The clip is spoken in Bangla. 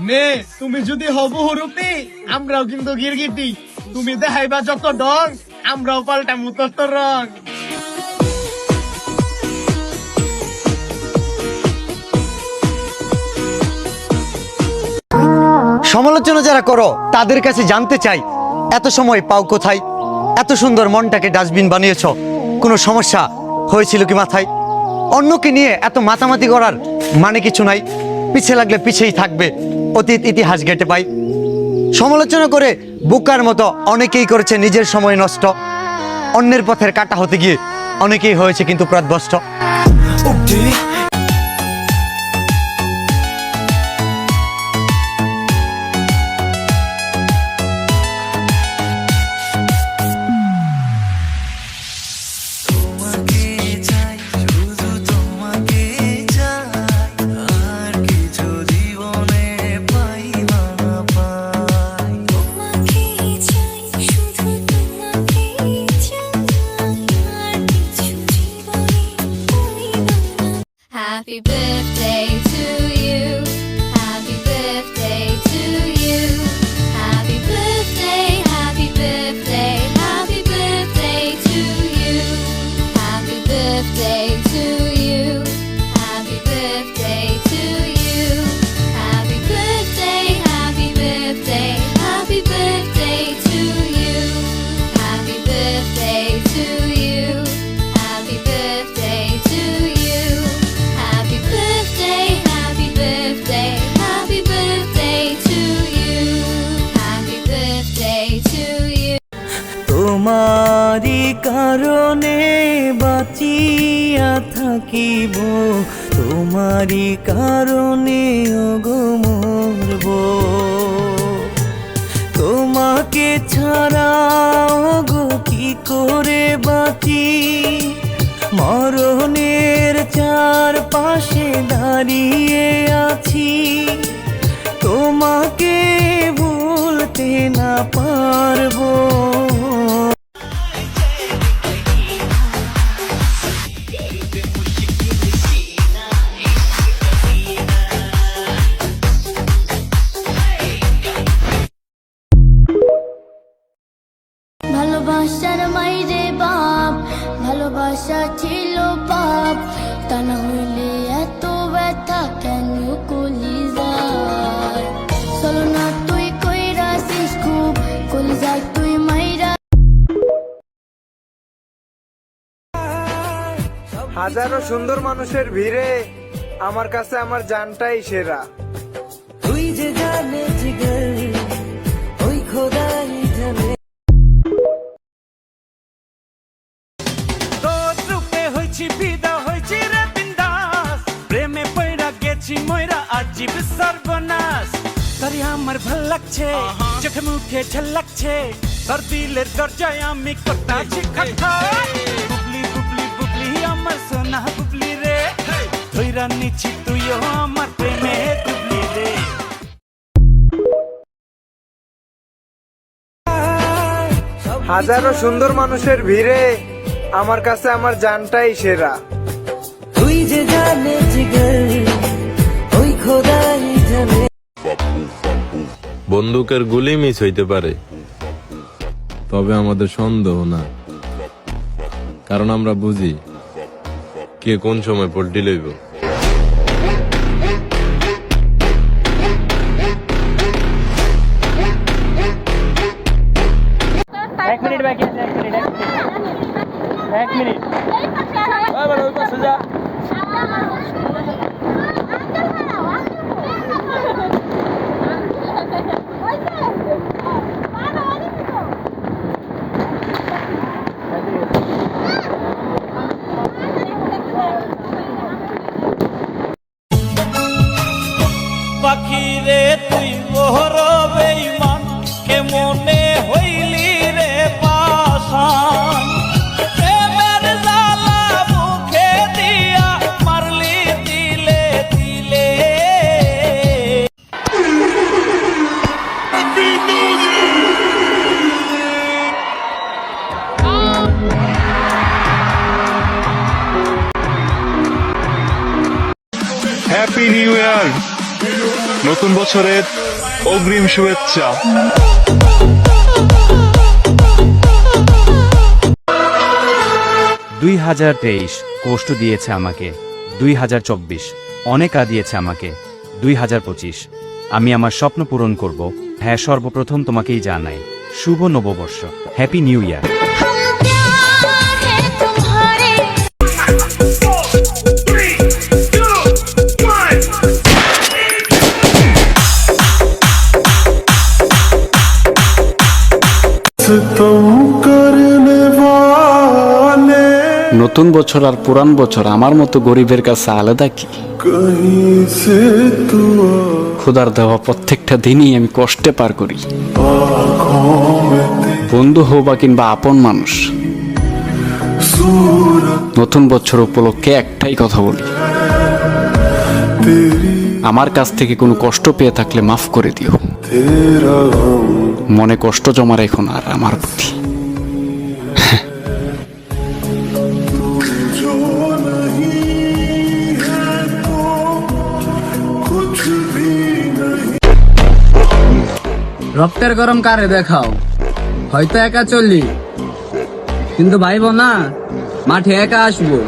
নে তুমি যদি হব হুরুপি আমরাও কিন্তু গিরগিটি তুমি দেখাইবা যত ডং আমরাও পাল্টামু তত রং। সমালোচনা যারা করো তাদের কাছে জানতে চাই এত সময় পাও কোথায়? এত সুন্দর মনটাকে ডাস্টবিন বানিয়েছ, কোনো সমস্যা হয়েছিল কি মাথায়? অন্যকে নিয়ে এত মাতামাতি করার মানে কিছু নাই, পিছে লাগলে পিছেই থাকবে, অতীত ইতিহাস ঘেটে পাই। সমালোচনা করে বোকার মতো অনেকেই করেছে নিজের সময় নষ্ট, অন্যের পথের কাটা হতে গিয়ে অনেকেই হয়েছে কিন্তু পথভ্রষ্ট। Happy birthday to you. Happy birthday to you. Happy birthday, happy birthday, happy birthday to you. Happy birthday to you. Happy birthday to you. Happy birthday, happy birthday, happy birthday to you. Happy birthday to you. Happy birthday to you. Happy birthday, happy birthday, happy birthday to you. Happy birthday to you. তোমারি কারণে বাঁচিয়া থাকিব, তোমারি কারণে ওগো মরব, তোমাকে ছাড়া ওগো কি করে বাঁচি, মরণের চারপাশে দাঁড়িয়ে আছি, তোমাকে ভুলতে না পারবো। ভালোবাসার মাইরে বাপ, ভালোবাসা ছিল পাপ, তা না হইলে এত ব্যথা কেন কলিজায়? চলো না তুই কইরাছিস খুব, কলিজায় তুই মাইরা। হাজারো সুন্দর মানুষের ভিড়ে আমার কাছে আমার জানটাই সেরা। তুই যে জানে জিগর ওই খোদাই জানে, তোর রূপে হইছি বিদা হইছি রে বিন্দাস, প্রেমে পইরা গেছি ময়রা আজীব সর্বনাশ। তোরে আমার ভাল লাগছে, চোখে মুখে ঝলকছে, তোর দিলের দরজায় আমি করতাছি খটখট। বুবলি বুবলি বুবলি আমার সোনা বুবলি রে, ধইরা নিছি তুইও আমার প্রেমে বুবলি রে। হাজারো সুন্দর মানুষের ভিড়ে আমার কাছে আমার জানটাই সেরা। তুই যে জানে জিগর ওই খোদাই জানে। বন্দুকের গুলি মিস হইতে পারে, তবে আমাদের সন্দেহ না, কারণ আমরা বুঝি কে কোন সময় পল্টি লইব। এক মিনিট বাকি আছে, এক মিনিট পাখি রে তুই মোহর বেঈমান, কেমনে হইলি রে পাশান, প্রেমের জ্বালা মুখে দিয়া মারলি দিলে দিলে। Happy new year. নতুন বছরের অগ্রিম শুভেচ্ছা। 2023 কষ্ট দিয়েছে আমাকে, 2024 অনেক দিয়েছে আমাকে, 2025 আমি আমার স্বপ্ন পূরণ করব। হ্যাঁ, সর্বপ্রথম তোমাকেই জানাই শুভ নববর্ষ, হ্যাপি নিউ ইয়ার। নতুন বছর আর পুরান বছর আমার মতো গরিবের কাছে আলাদা কি? খোদার দেওয়া প্রত্যেকটা দিনই আমি কষ্টে পার করি। বন্ধু হোক বা কিংবা আপন মানুষ, নতুন বছর উপলক্ষে একটাই কথা বলি, আমার কাছ থেকে কোনো কষ্ট পেয়ে থাকলে মাফ করে দিও। মনে কষ্ট জমা রেখো না আর আমার প্রতি। রক্তের গরম কারে দেখাও, হয়তো একা চললি, কিন্তু ভাইব না মাঠে একা আসবো।